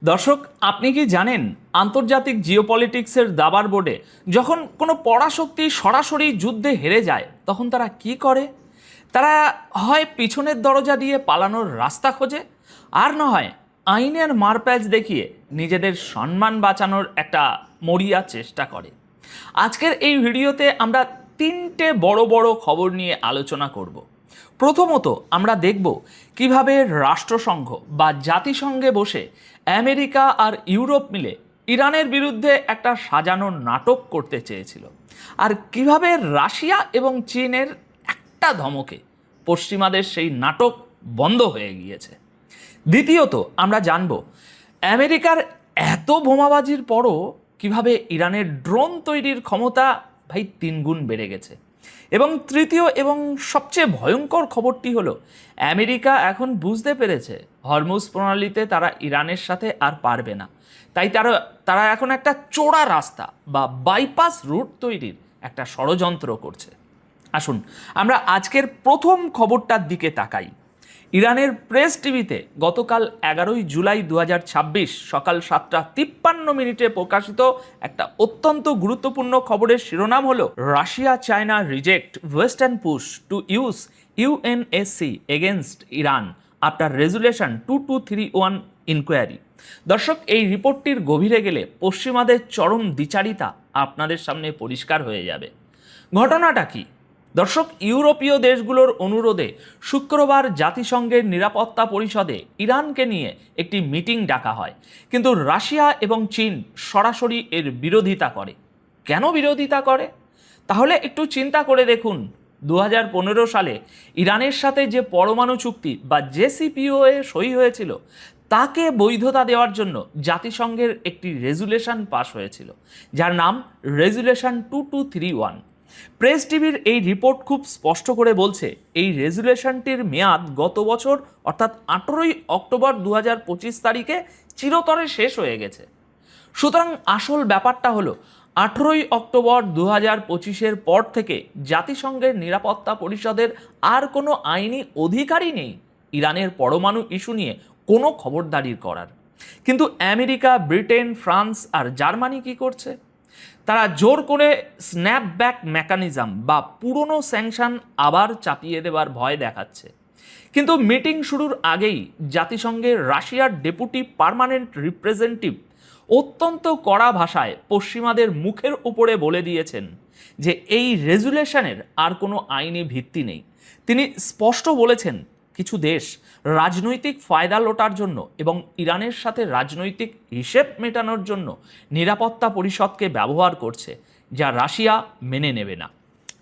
দর্শক, আপনি কি জানেন আন্তর্জাতিক জিওপলিটিক্সের দাবার বোর্ডে যখন কোনো পরাশক্তি সরাসরি যুদ্ধে হেরে যায় তখন তারা কি করে? তারা হয় পিছনের দরজা দিয়ে পালানোর রাস্তা খোঁজে, আর না হয় আইনের মারপ্যাচ দেখিয়ে নিজেদের সম্মান বাঁচানোর একটা মরিয়া চেষ্টা করে। আজকের এই ভিডিওতে আমরা তিনটে বড় বড় খবর নিয়ে আলোচনা করব। প্রথমত আমরা দেখব কিভাবে রাষ্ট্রসংঘ বা জাতিসংঘে বসে আমেরিকা আর ইউরোপ মিলে ইরানের বিরুদ্ধে একটা সাজানো নাটক করতে চেয়েছিল, আর কিভাবে রাশিয়া এবং চীনের একটা ধমকে পশ্চিমাদের সেই নাটক বন্ধ হয়ে গিয়েছে। দ্বিতীয়ত আমরা জানব আমেরিকার এত বোমাবাজির পরও কিভাবে ইরানের ড্রোন তৈরির ক্ষমতা তিনগুণ বেড়ে গেছে। এবং তৃতীয় এবং সবচেয়ে ভয়ঙ্কর খবরটি হলো আমেরিকা এখন বুঝতে পেরেছে হরমুজ প্রণালীতে তারা ইরানের সাথে আর পারবে না, তাই তারা এখন একটা চোরা রাস্তা বা বাইপাস রুট তৈরির একটা ষড়যন্ত্র করছে। আসুন আমরা আজকের প্রথম খবরটার দিকে তাকাই। ইরানের প্রেস টিভিতে গতকাল 11ই জুলাই 2026 সকাল 7:53 প্রকাশিত একটা অত্যন্ত গুরুত্বপূর্ণ খবরের শিরোনাম হলো Russia China reject western push to use UNSC against Iran after resolution 2231 inquiry. দর্শক, এই রিপোর্টটির গভীরে গেলে পশ্চিমাদের চরম দ্বিচারিতা আপনাদের সামনে পরিষ্কার হয়ে যাবে। ঘটনাটা কি? দর্শক, ইউরোপীয় দেশগুলোর অনুরোধে শুক্রবার জাতিসংঘের নিরাপত্তা পরিষদে ইরানকে নিয়ে একটি মিটিং ডাকা হয়, কিন্তু রাশিয়া এবং চীন সরাসরি এর বিরোধিতা করে। কেন বিরোধিতা করে? তাহলে একটু চিন্তা করে দেখুন, 2015 সালে ইরানের সাথে যে পরমাণু চুক্তি বা জেসিপিওএ সই হয়েছিল তাকে বৈধতা দেওয়ার জন্য জাতিসংঘের একটি রেজুলেশন পাশ হয়েছিল, যার নাম রেজুলেশন 2231। প্রেস টিভির এই রিপোর্ট খুব স্পষ্ট করে বলছে এই রেজুলেশনটির মেয়াদ গত বছর অর্থাৎ 18ই অক্টোবর 2025 তারিখে চিরতরে শেষ হয়ে গেছে। সুতরাং আসল ব্যাপারটা হলো 18ই অক্টোবর 2025-এর পর থেকে জাতিসংঘের নিরাপত্তা পরিষদের আর কোনো আইনি অধিকারই নেই ইরানের পরমাণু ইস্যু নিয়ে কোনো খবরদারি করার। কিন্তু আমেরিকা, ব্রিটেন, ফ্রান্স আর জার্মানি কি করছে? তারা জোর করে স্ন্যাপব্যাক মেকানিজম বা পুরনো স্যাংশন আবার চাপিয়ে দেওয়ার ভয় দেখাচ্ছে। কিন্তু মিটিং শুরুর আগেই জাতিসংঘের রাশিয়ার ডেপুটি পার্মানেন্ট রিপ্রেজেন্টেটিভ অত্যন্ত কড়া ভাষায় পশ্চিমাদের মুখের উপরে বলে দিয়েছেন যে এই রেজুলেশনের আর কোনো আইনি ভিত্তি নেই। তিনি স্পষ্ট বলেছেন কিছু দেশ রাজনৈতিক ফায়দা লোটার জন্য এবং ইরানের সাথে রাজনৈতিক হিসেব মেটানোর জন্য নিরাপত্তা পরিষদকে ব্যবহার করছে, যা রাশিয়া মেনে নেবে না।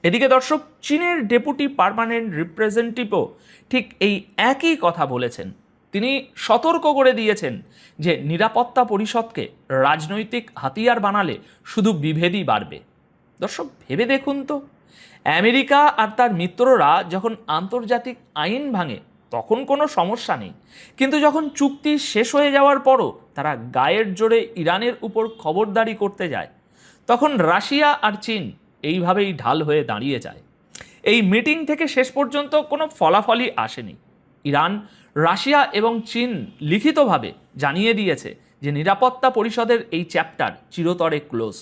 এদিকে দর্শক, চীনের ডেপুটি পার্মানেন্ট রিপ্রেজেন্টেটিভও ঠিক এই একই কথা বলেছেন। তিনি সতর্ক করে দিয়েছেন যে নিরাপত্তা পরিষদকে রাজনৈতিক হাতিয়ার বানালে শুধু বিভেদই বাড়বে। দর্শক, ভেবে দেখুন তো, আমেরিকা আর তার মিত্ররা যখন আন্তর্জাতিক আইন ভাঙে তখন কোনো সমস্যা নেই, কিন্তু যখন চুক্তি শেষ হয়ে যাওয়ার পরও তারা গায়ের জোরে ইরানের উপর খবরদারি করতে যায় তখন রাশিয়া আর চীন এইভাবেই ঢাল হয়ে দাঁড়িয়ে যায়। এই মিটিং থেকে শেষ পর্যন্ত কোনো ফলাফলই আসেনি। ইরান, রাশিয়া এবং চীন লিখিতভাবে জানিয়ে দিয়েছে যে নিরাপত্তা পরিষদের এই চ্যাপ্টার চিরতরে ক্লোজ।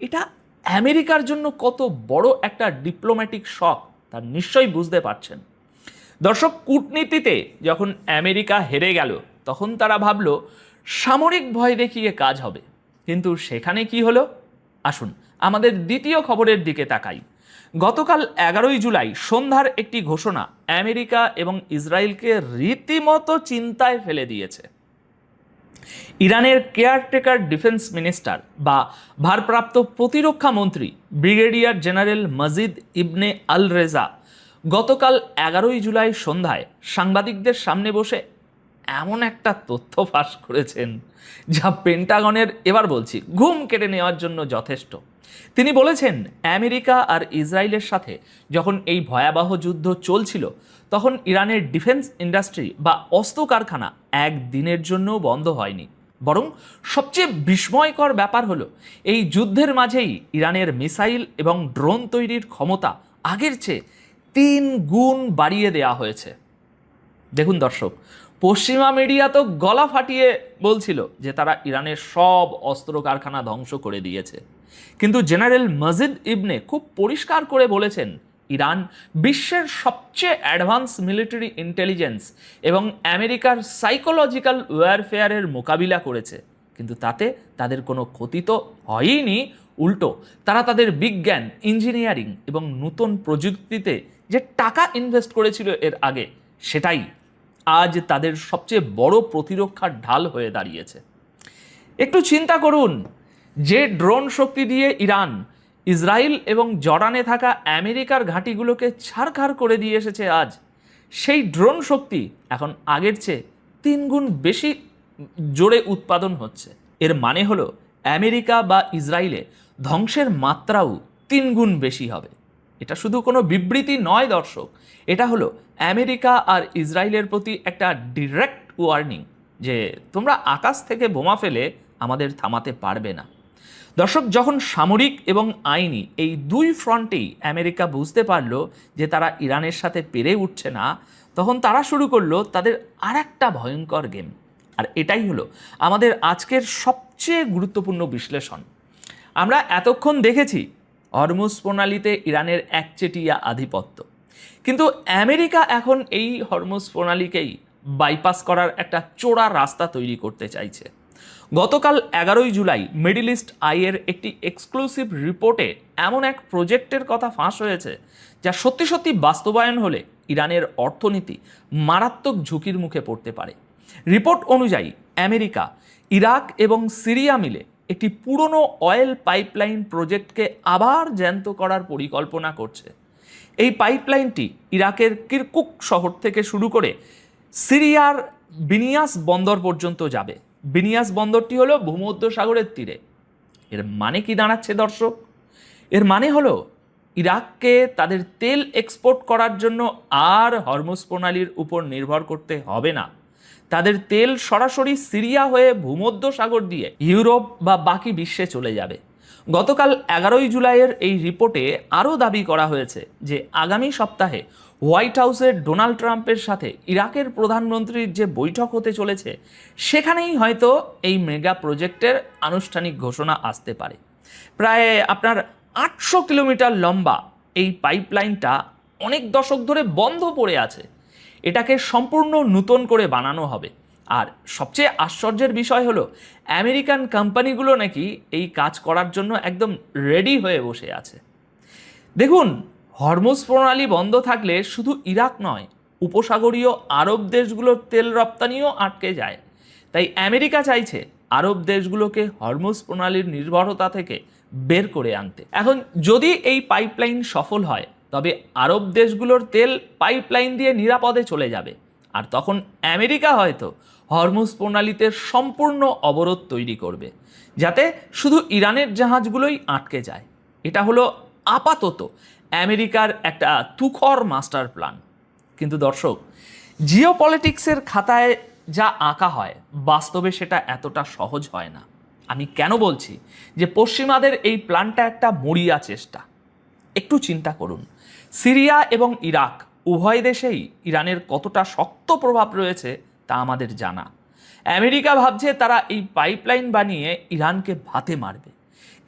এটা আমেরিকার জন্য কত বড় একটা ডিপ্লোম্যাটিক শক তা নিশ্চয়ই বুঝতে পারছেন। দর্শক, কূটনীতিতে যখন আমেরিকা হেরে গেল তখন তারা ভাবল সামরিক ভয় দেখিয়ে কাজ হবে, কিন্তু সেখানে কি হলো? আসুন আমাদের দ্বিতীয় খবরের দিকে তাকাই। গতকাল 11ই জুলাই সন্ধ্যার একটি ঘোষণা আমেরিকা এবং ইসরায়েলকে রীতিমতো চিন্তায় ফেলে দিয়েছে। ইরানের কেয়ারটেকার ডিফেন্স মিনিস্টার বা ভারপ্রাপ্ত প্রতিরক্ষা মন্ত্রী ব্রিগেডিয়ার জেনারেল মজিদ ইবনে আল রেজা গতকাল 11ই জুলাই সন্ধ্যায় সাংবাদিকদের সামনে বসে এমন একটা তথ্য ফাঁস করেছেন যা পেন্টাগনের, এবার বলছি, ঘুম কেটে নেওয়ার জন্য যথেষ্ট। তিনি বলেছেন আমেরিকা আর ইসরায়েলের সাথে যখন এই ভয়াবহ যুদ্ধ চলছিল তখন ইরানের ডিফেন্স ইন্ডাস্ট্রি বা অস্ত্র কারখানা একদিনের জন্যও বন্ধ হয়নি, বরং সবচেয়ে বিস্ময়কর ব্যাপার হলো এই যুদ্ধের মাঝেই ইরানের মিসাইল এবং ড্রোন তৈরির ক্ষমতা আগের চেয়ে 3 গুণ বাড়িয়ে দেওয়া হয়েছে। দেখুন দর্শক, পশ্চিমা মিডিয়া তো গলা ফাটিয়ে বলছিল যে তারা ইরানের সব অস্ত্র কারখানা ধ্বংস করে দিয়েছে, কিন্তু জেনারেল মজিদ ইবনে খুব পরিষ্কার করে বলেছেন ইরান বিশ্বের সবচেয়ে অ্যাডভান্স মিলিটারি ইন্টেলিজেন্স এবং আমেরিকার সাইকোলজিক্যাল ওয়ারফেয়ারের মোকাবিলা করেছে, কিন্তু তাতে তাদের কোনো ক্ষতি তো হয়ইনি, উল্টো তারা তাদের বিজ্ঞান, ইঞ্জিনিয়ারিং এবং নতুন প্রযুক্তিতে যে টাকা ইনভেস্ট করেছিল এর আগে, সেটাই আজ তাদের সবচেয়ে বড় প্রতিরক্ষার ঢাল হয়ে দাঁড়িয়েছে। একটু চিন্তা করুন, যে ড্রোন শক্তি দিয়ে ইরান ইসরায়েল এবং জর্ডানে থাকা আমেরিকার ঘাঁটিগুলোকে ছারখার করে দিয়ে এসেছে আজ, সেই ড্রোন শক্তি এখন আগের চেয়ে 3 গুণ বেশি জোরে উৎপাদন হচ্ছে। এর মানে হলো আমেরিকা বা ইসরায়েলে ধ্বংসের মাত্রাও 3 গুণ বেশি হবে। এটা শুধু কোনো বিবৃতি নয় দর্শক, এটা হলো আমেরিকা আর ইসরায়েলের প্রতি একটা ডিরেক্ট ওয়ার্নিং যে তোমরা আকাশ থেকে বোমা ফেলে আমাদের থামাতে পারবে না। দর্শক, যখন সামরিক এবং আইনি এই 2 ফ্রন্টেই আমেরিকা বুঝতে পারলো যে তারা ইরানের সাথে পেরে উঠছে না, তখন তারা শুরু করলো তাদের আর একটা ভয়ঙ্কর গেম। আর এটাই হলো আমাদের আজকের সবচেয়ে গুরুত্বপূর্ণ বিশ্লেষণ। আমরা এতক্ষণ দেখেছি হরমুজ প্রণালীতে ইরানের একচেটিয়া আধিপত্য, কিন্তু আমেরিকা এখন এই হরমুজ প্রণালীকেই বাইপাস করার একটা চোরা রাস্তা তৈরি করতে চাইছে। গতকাল 11ই জুলাই মিডল ইস্ট আইয়ের একটি এক্সক্লুসিভ রিপোর্টে এমন এক প্রজেক্টের কথা ফাঁস হয়েছে যা সত্যি সত্যি বাস্তবায়ন হলে ইরানের অর্থনীতি মারাত্মক ঝুঁকির মুখে পড়তে পারে। রিপোর্ট অনুযায়ী আমেরিকা ইরাক এবং সিরিয়া মিলে একটি পুরনো অয়েল পাইপলাইন প্রজেক্টকে আবার জ্যান্ত করার পরিকল্পনা করছে। এই পাইপলাইনটি ইরাকের কিরকুক শহর থেকে শুরু করে সিরিয়ার বিনিয়াস বন্দর পর্যন্ত যাবে। বিনিয়াস বন্দরটি হলো ভূমধ্যসাগরের তীরে। এর মানে কি দাঁড়াচ্ছে দর্শক? এর মানে হলো ইরাককে তাদের তেল এক্সপোর্ট করার জন্য আর হরমুজ প্রণালীর উপর নির্ভর করতে হবে না। তাদের তেল সরাসরি সিরিয়া হয়ে ভূমধ্যসাগর দিয়ে ইউরোপ বা বাকি বিশ্বে চলে যাবে। গতকাল 11ই জুলাইয়ের এই রিপোর্টে আরও দাবি করা হয়েছে যে আগামী সপ্তাহে হোয়াইট হাউসের ডোনাল্ড ট্রাম্পের সাথে ইরাকের প্রধানমন্ত্রীর যে বৈঠক হতে চলেছে, সেখানেই হয়তো এই মেগা প্রজেক্টের আনুষ্ঠানিক ঘোষণা আসতে পারে। প্রায় আপনার 800 কিলোমিটার লম্বা এই পাইপলাইনটা অনেক দশক ধরে বন্ধ পড়ে আছে। এটাকে সম্পূর্ণ নতুন করে বানানো হবে। আর সবচেয়ে আশ্চর্যের বিষয় হলো আমেরিকান কোম্পানিগুলো নাকি এই কাজ করার জন্য একদম রেডি হয়ে বসে আছে। দেখুন, হরমুজ প্রণালী বন্ধ থাকলে শুধু ইরাক নয়, উপসাগরীয় আরব দেশগুলোর তেল রপ্তানিও আটকে যায়। তাই আমেরিকা চাইছে আরব দেশগুলোকে হরমুজ প্রণালীর নির্ভরতা থেকে বের করে আনতে। এখন যদি এই পাইপলাইন সফল হয়, তবে আরব দেশগুলোর তেল পাইপলাইন দিয়ে নিরাপদে চলে যাবে। আর তখন আমেরিকা হয়তো হরমুজ প্রণালীতে সম্পূর্ণ অবরোধ তৈরি করবে, যাতে শুধু ইরানের জাহাজগুলোই আটকে যায়। এটা হলো আপাতত আমেরিকার একটা তুখর মাস্টার প্ল্যান। কিন্তু দর্শক, জিওপলিটিক্সের খাতায় যা আঁকা হয়, বাস্তবে সেটা এতটা সহজ হয় না। আমি কেন বলছি যে পশ্চিমাদের এই প্ল্যানটা একটা মরিয়া চেষ্টা? একটু চিন্তা করুন, সিরিয়া এবং ইরাক উভয় দেশেই ইরানের কতটা শক্ত প্রভাব রয়েছে তা আমাদের জানা। আমেরিকা ভাবছে তারা এই পাইপলাইন বানিয়ে ইরানকে ভাতে মারবে,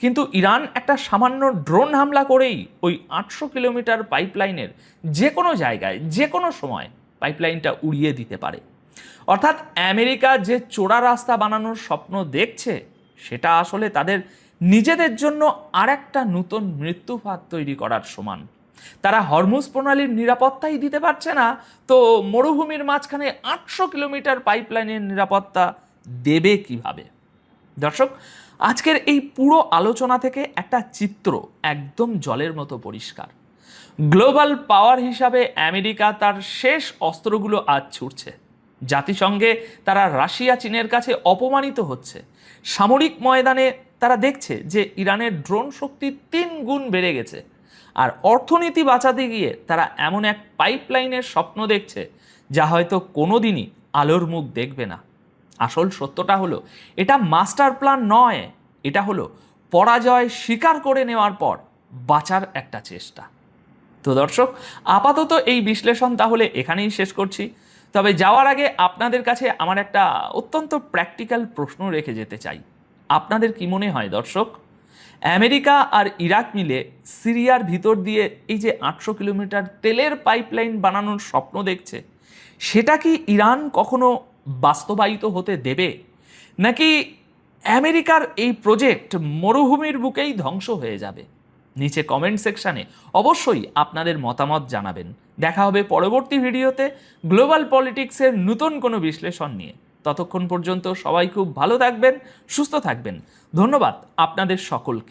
কিন্তু ইরান একটা সামান্য ড্রোন হামলা করেই ওই 800 কিলোমিটার পাইপলাইনের যে কোনো জায়গায় যে কোনো সময় পাইপলাইনটা উড়িয়ে দিতে পারে। অর্থাৎ আমেরিকা যে চোরা রাস্তা বানানোর স্বপ্ন দেখছে, সেটা আসলে তাদের নিজেদের জন্য আর একটা নতুন মৃত্যুফাত তৈরি করার সমান। তারা হরমুজ প্রণালীর নিরাপত্তাই দিতে পারছে না, তো মরুভূমির মাঝখানে 800 কিলোমিটার পাইপলাইনের নিরাপত্তা দেবে কিভাবে? দর্শক, আজকের এই পুরো আলোচনা থেকে একটা চিত্র একদম জলের মতো পরিষ্কার। গ্লোবাল পাওয়ার হিসাবে আমেরিকা তার শেষ অস্ত্রগুলো আজ ছুটছে। জাতিসংঘে তারা রাশিয়া, চীনের কাছে অপমানিত হচ্ছে। সামরিক ময়দানে তারা দেখছে যে ইরানের ড্রোন শক্তি 3 গুণ বেড়ে গেছে। আর অর্থনীতি বাঁচাতে গিয়ে তারা এমন এক পাইপলাইনের স্বপ্ন দেখছে যা হয়তো কোনোদিনই আলোর মুখ দেখবে না। আসল সত্যটা হলো এটা মাস্টার প্ল্যান নয়, এটা হলো পরাজয় স্বীকার করে নেওয়ার পর বাঁচার একটা চেষ্টা। তো দর্শক, আপাতত এই বিশ্লেষণ তাহলে এখানেই শেষ করছি। তবে যাওয়ার আগে আপনাদের কাছে আমার একটা অত্যন্ত প্র্যাকটিক্যাল প্রশ্ন রেখে যেতে চাই। আপনাদের কি মনে হয় দর্শক, আমেরিকা আর ইরাক মিলে সিরিয়ার ভিতর দিয়ে এই যে 800 কিলোমিটার তেলের পাইপলাইন বানানোর স্বপ্ন দেখছে, সেটা কি ইরান কখনো বাস্তবায়িত হতে দেবে, নাকি আমেরিকার এই প্রজেক্ট মরুভূমির বুকেই ধ্বংস হয়ে যাবে? নিচে কমেন্ট সেকশানে অবশ্যই আপনাদের মতামত জানাবেন। দেখা হবে পরবর্তী ভিডিওতে গ্লোবাল পলিটিক্সের নতুন কোনো বিশ্লেষণ নিয়ে। ততক্ষণ পর্যন্ত সবাই খুব ভালো থাকবেন, সুস্থ থাকবেন। ধন্যবাদ আপনাদের সকলকে।